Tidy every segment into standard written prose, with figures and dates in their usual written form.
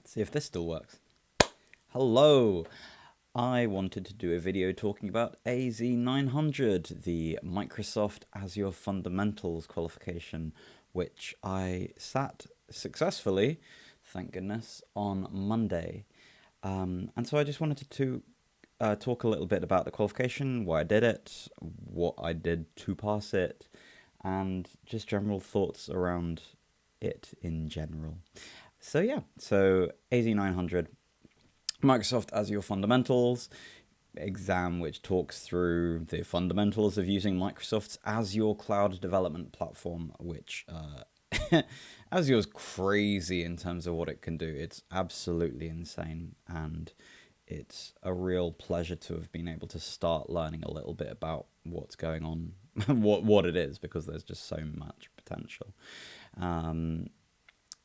See if this still works. Hello! I wanted to do a video talking about AZ-900, the Microsoft Azure Fundamentals qualification, which I sat successfully, thank goodness, on Monday. And so I just wanted to talk a little bit about the qualification, why I did it, what I did to pass it, and just general thoughts around it in general. So yeah, AZ-900, Microsoft Azure Fundamentals exam, which talks through the fundamentals of using Microsoft's Azure cloud development platform, which Azure's crazy in terms of what it can do. It's absolutely insane, and it's a real pleasure to have been able to start learning a little bit about what's going on, what it is, because there's just so much potential.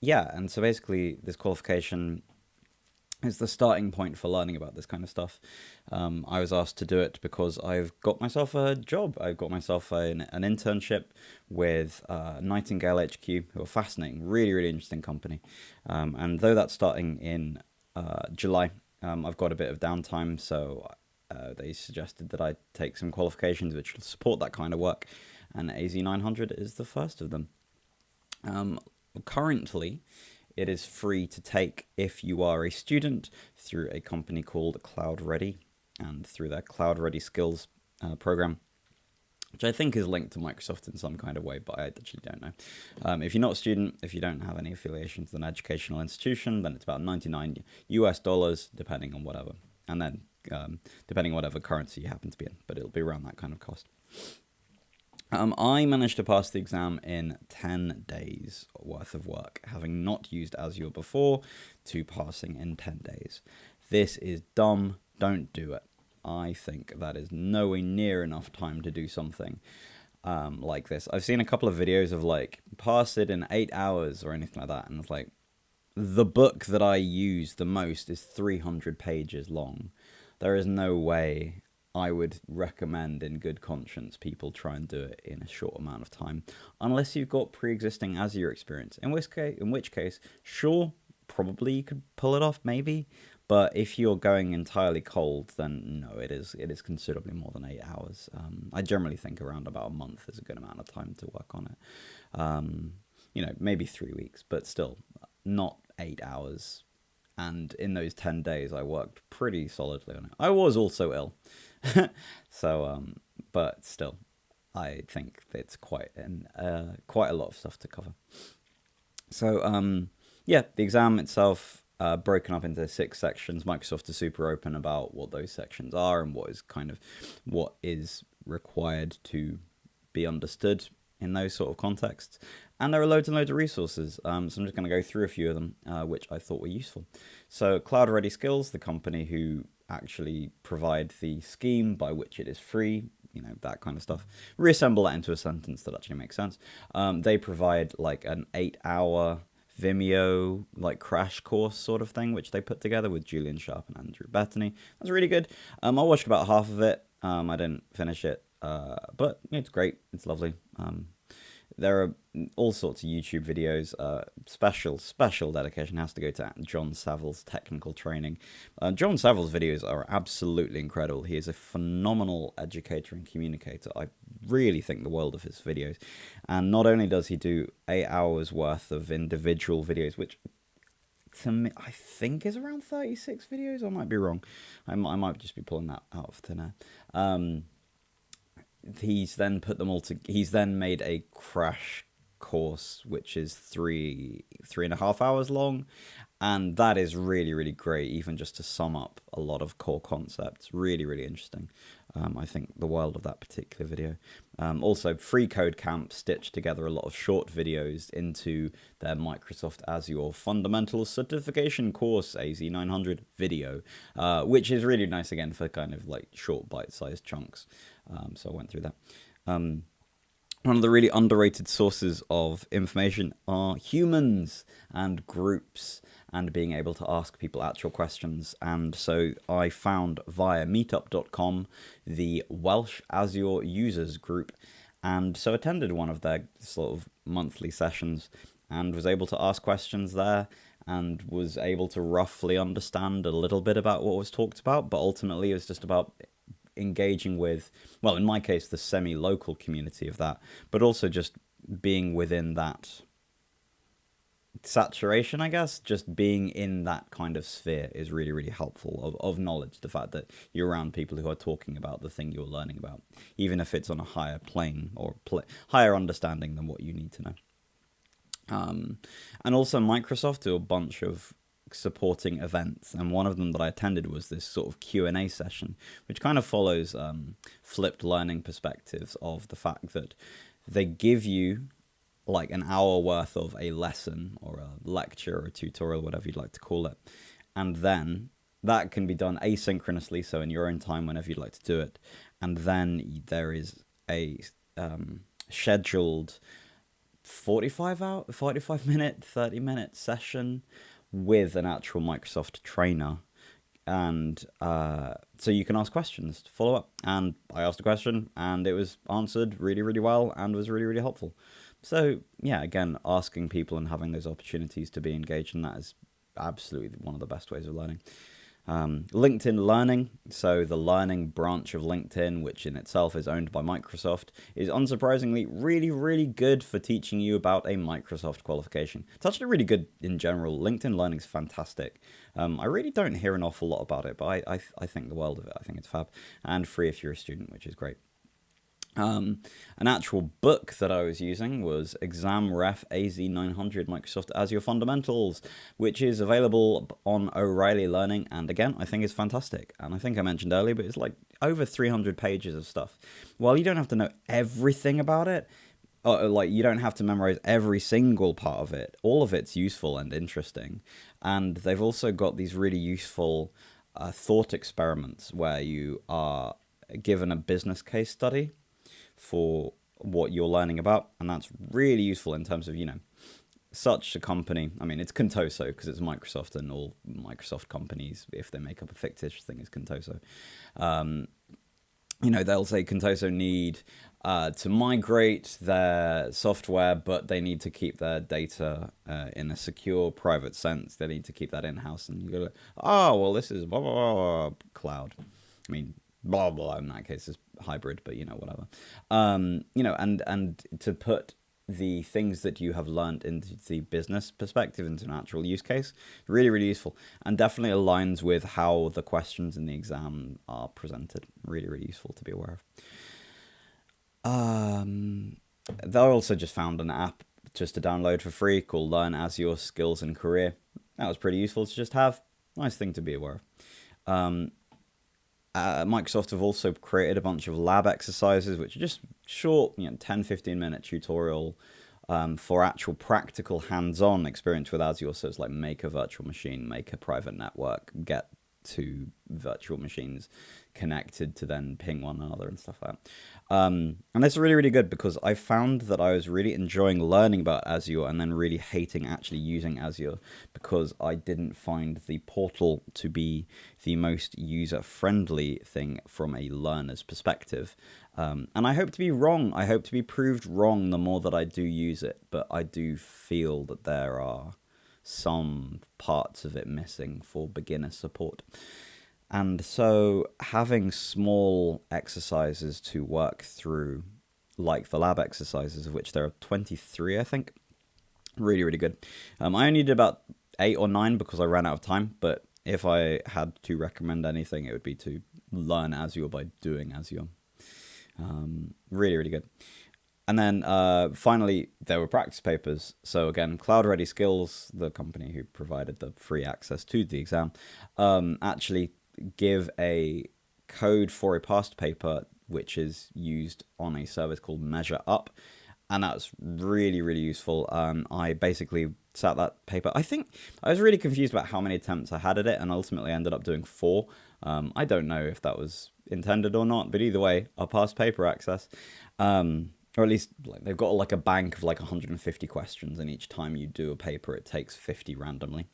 Yeah, and so basically this qualification is the starting point for learning about this kind of stuff. I was asked to do it because I've got myself a job. I've got myself an internship with Nightingale HQ, who are fascinating, really, really interesting company. And though that's starting in July, I've got a bit of downtime, so they suggested that I take some qualifications which will support that kind of work, and AZ-900 is the first of them. Currently, it is free to take if you are a student through a company called Cloud Ready and through their Cloud Ready Skills program, which I think is linked to Microsoft in some kind of way, but I actually don't know. If you're not a student, if you don't have any affiliation to an educational institution, then it's about $99 US, depending on whatever, and then depending on whatever currency you happen to be in, but it'll be around that kind of cost. I managed to pass the exam in 10 days worth of work, having not used Azure before, to passing in 10 days. This is dumb. Don't do it. I think that is nowhere near enough time to do something like this. I've seen a couple of videos of like pass it in 8 hours or anything like that, and it's like the book that I use the most is 300 pages long. There is no way I would recommend in good conscience people try and do it in a short amount of time, unless you've got pre-existing Azure experience, in which case, sure, probably you could pull it off, maybe, but if you're going entirely cold, then no, it is considerably more than 8 hours. I generally think around about a month is a good amount of time to work on it. Maybe 3 weeks, but still not 8 hours. And in those 10 days, I worked pretty solidly on it. I was also ill. But still, I think it's quite a lot of stuff to cover. So, yeah, the exam itself, broken up into 6 sections. Microsoft is super open about what those sections are and what is required to be understood in those sort of contexts. And there are loads and loads of resources, so I'm just going to go through a few of them, which I thought were useful. So Cloud Ready Skills, the company who actually provide the scheme by which it is free, that kind of stuff. Reassemble that into a sentence that actually makes sense. They provide like an 8-hour Vimeo like crash course sort of thing, which they put together with Julian Sharp and Andrew Bettany. That's really good. I watched about half of it. I didn't finish it, but it's great. It's lovely. There are all sorts of YouTube videos. Special dedication has to go to John Saville's technical training. John Saville's videos are absolutely incredible. He is a phenomenal educator and communicator. I really think the world of his videos. And not only does he do 8 hours worth of individual videos, which to me, I think is around 36 videos. I might be wrong. I might just be pulling that out of thin air. He's then put them all to. He's then made a crash course, which is 3.5 hours long, and that is really, really great. Even just to sum up a lot of core concepts, really, really interesting. I think the world of that particular video. Also, Free Code Camp stitched together a lot of short videos into their Microsoft Azure Fundamentals certification course, AZ-900 video, which is really nice again for kind of like short bite-sized chunks. So I went through that. One of the really underrated sources of information are humans and groups and being able to ask people actual questions. And so I found via meetup.com the Welsh Azure users group, and so attended one of their sort of monthly sessions and was able to ask questions there and was able to roughly understand a little bit about what was talked about, but ultimately it was just about engaging with, well, in my case, the semi-local community of that, but also just being within that saturation, I guess. Just being in that kind of sphere is really, really helpful of knowledge. The fact that you're around people who are talking about the thing you're learning about, even if it's on a higher plane or higher understanding than what you need to know. And also Microsoft do a bunch of supporting events, and one of them that I attended was this sort of Q&A session, which kind of follows flipped learning perspectives of the fact that they give you like an hour worth of a lesson or a lecture or a tutorial, whatever you'd like to call it, and then that can be done asynchronously, so in your own time whenever you'd like to do it, and then there is a scheduled 45 minute, 30-minute session with an actual Microsoft trainer. And so you can ask questions to follow up. And I asked a question and it was answered really, really well and was really, really helpful. So yeah, again, asking people and having those opportunities to be engaged in that is absolutely one of the best ways of learning. LinkedIn Learning, so the learning branch of LinkedIn, which in itself is owned by Microsoft, is unsurprisingly really, really good for teaching you about a Microsoft qualification. It's actually really good in general. LinkedIn Learning is fantastic. I really don't hear an awful lot about it, but I think the world of it. I think it's fab and free if you're a student, which is great. An actual book that I was using was ExamRef AZ-900 Microsoft Azure Fundamentals, which is available on O'Reilly Learning, and again, I think it's fantastic. And I think I mentioned earlier, but it's like over 300 pages of stuff. While you don't have to know everything about it, like you don't have to memorize every single part of it, all of it's useful and interesting. And they've also got these really useful thought experiments where you are given a business case study for what you're learning about, and that's really useful in terms of, you know, such a company. I mean, it's Contoso because it's Microsoft, and all Microsoft companies, if they make up a fictitious thing, is Contoso. You know, they'll say Contoso need to migrate their software, but they need to keep their data in a secure, private sense. They need to keep that in-house, and you go, oh, well, this is blah, blah, blah, cloud. I mean, blah, blah, in that case is hybrid, but, you know, whatever. You know, and to put the things that you have learned into the business perspective, into an actual use case, really, really useful, and definitely aligns with how the questions in the exam are presented. Really, really useful to be aware of. They also just found an app just to download for free called Learn Azure Skills and Career. That was pretty useful to just have. Nice thing to be aware of. Microsoft have also created a bunch of lab exercises, which are just short, you know, 10-15 minute tutorial for actual practical hands-on experience with Azure. So it's like make a virtual machine, make a private network, get to virtual machines connected to then ping one another and stuff like that. And it's really, really good because I found that I was really enjoying learning about Azure and then really hating actually using Azure because I didn't find the portal to be the most user-friendly thing from a learner's perspective. And I hope to be wrong. I hope to be proved wrong the more that I do use it, but I do feel that there are some parts of it missing for beginner support. And so having small exercises to work through, like the lab exercises, of which there are 23, I think, really, really good. I only did about 8 or 9 because I ran out of time, but if I had to recommend anything, it would be to learn Azure by doing Azure. Really, really good. And then finally, there were practice papers. So again, Cloud Ready Skills, the company who provided the free access to the exam, actually give a code for a past paper, which is used on a service called Measure Up. And that's really, really useful. I basically sat that paper. I think I was really confused about how many attempts I had at it, and ultimately ended up doing 4. I don't know if that was intended or not, but either way, I passed paper access. Or at least like, they've got like a bank of like 150 questions, and each time you do a paper, it takes 50 randomly.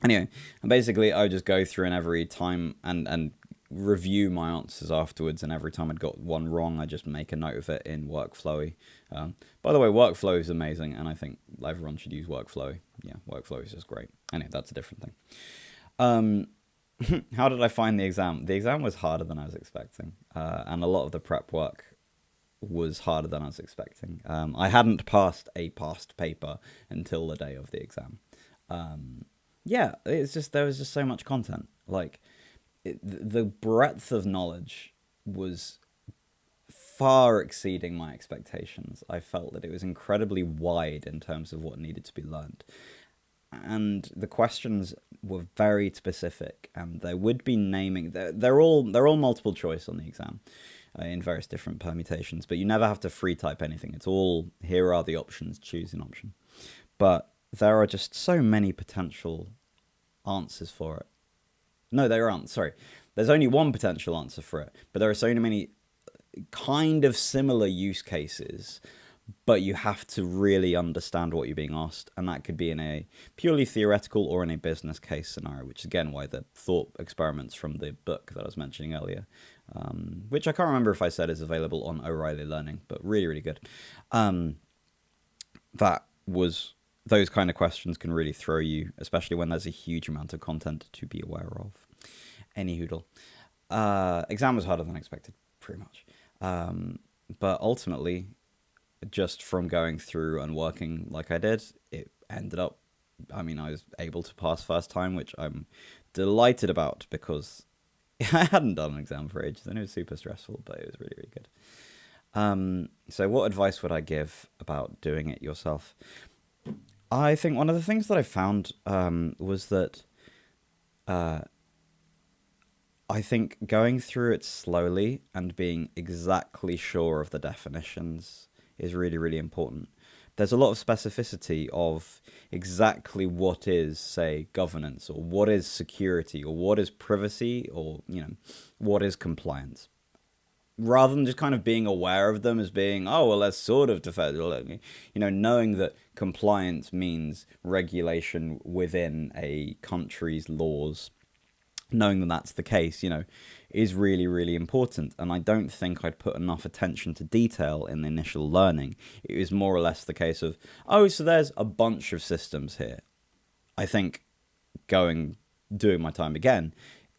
Anyway, and basically I would just go through and every time and review my answers afterwards, and every time I'd got one wrong, I just make a note of it in Workflowy. By the way, Workflow is amazing, and I think everyone should use Workflowy. Yeah, Workflowy is just great. Anyway, that's a different thing. How did I find the exam? The exam was harder than I was expecting, and a lot of the prep work was harder than I was expecting. I hadn't passed a past paper until the day of the exam. Yeah, it's just there was just so much content. Like the breadth of knowledge was far exceeding my expectations. I felt that it was incredibly wide in terms of what needed to be learned. And the questions were very specific, and there would be naming. They're all multiple choice on the exam, in various different permutations. But you never have to free type anything. It's all here are the options. Choose an option. But there are just so many potential answers for it. No, there aren't. Sorry, there's only one potential answer for it, but there are so many kind of similar use cases, but you have to really understand what you're being asked, and that could be in a purely theoretical or in a business case scenario, which is again why the thought experiments from the book that I was mentioning earlier, which I can't remember if I said is available on O'Reilly Learning, but really, really good. That was, those kind of questions can really throw you, especially when there's a huge amount of content to be aware of. Any hoodle. Exam was harder than expected, pretty much. But ultimately, just from going through and working like I did, it ended up, I was able to pass first time, which I'm delighted about because I hadn't done an exam for ages and it was super stressful, but it was really, really good. So what advice would I give about doing it yourself? I think one of the things that I found was that I think going through it slowly and being exactly sure of the definitions is really, really important. There's a lot of specificity of exactly what is, say, governance, or what is security, or what is privacy, or, what is compliance. Rather than just kind of being aware of them as being, oh, well, that's sort of defensible, knowing that compliance means regulation within a country's laws, knowing that that's the case, is really, really important. And I don't think I'd put enough attention to detail in the initial learning. It was more or less the case of, oh, so there's a bunch of systems here. I think doing my time again,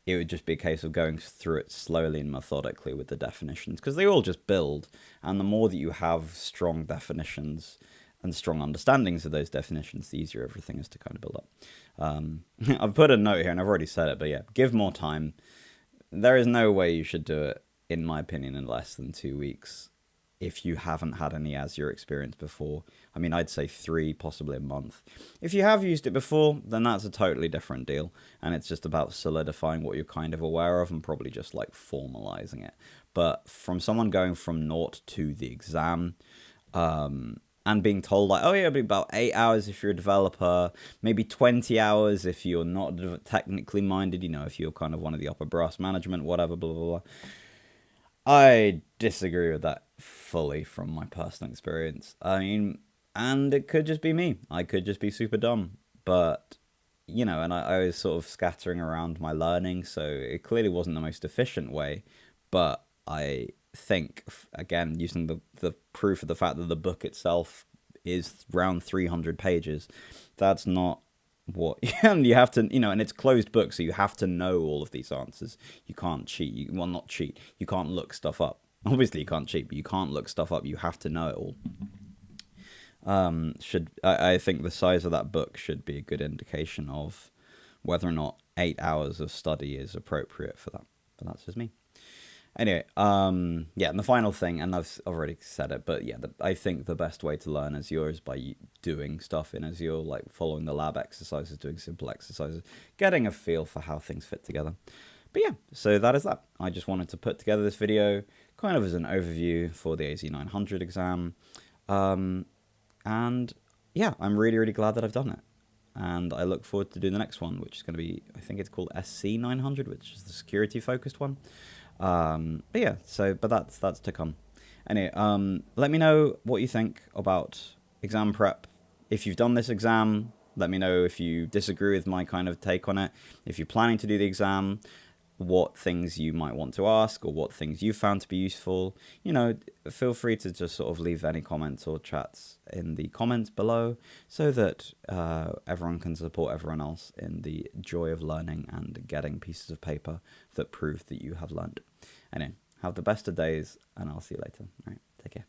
it would just be a case of going through it slowly and methodically with the definitions, because they all just build. And the more that you have strong definitions and strong understandings of those definitions, the easier everything is to kind of build up. I've put a note here, and I've already said it, but yeah, give more time. There is no way you should do it, in my opinion, in less than 2 weeks if you haven't had any Azure experience before. I'd say 3, possibly a month. If you have used it before, then that's a totally different deal, and it's just about solidifying what you're kind of aware of and probably just like formalizing it. But from someone going from naught to the exam, and being told like, oh yeah, it'll be about 8 hours if you're a developer, maybe 20 hours if you're not technically minded, if you're kind of one of the upper brass management, whatever, blah, blah, blah. I disagree with that fully from my personal experience. And it could just be me. I could just be super dumb. But, and I was sort of scattering around my learning, so it clearly wasn't the most efficient way. But I think, again, using the proof of the fact that the book itself is around 300 pages, that's not what you have to, and it's closed book, so you have to know all of these answers. You can't cheat. Not cheat. You can't look stuff up. Obviously, you can't cheat, but you can't look stuff up. You have to know it all. I think the size of that book should be a good indication of whether or not 8 hours of study is appropriate for that. But that's just me. Anyway, and the final thing, and I've already said it, but yeah, I think the best way to learn Azure is by doing stuff in Azure, like following the lab exercises, doing simple exercises, getting a feel for how things fit together. But yeah, so that is that. I just wanted to put together this video kind of as an overview for the AZ-900 exam. And yeah, I'm really, really glad that I've done it. And I look forward to doing the next one, which is going to be, I think it's called SC900, which is the security-focused one. But yeah, but that's to come. Anyway, let me know what you think about exam prep. If you've done this exam, let me know if you disagree with my kind of take on it. If you're planning to do the exam, what things you might want to ask or what things you found to be useful, feel free to just sort of leave any comments or chats in the comments below so that everyone can support everyone else in the joy of learning and getting pieces of paper that prove that you have learned. Anyway, have the best of days, and I'll see you later. All right, take care.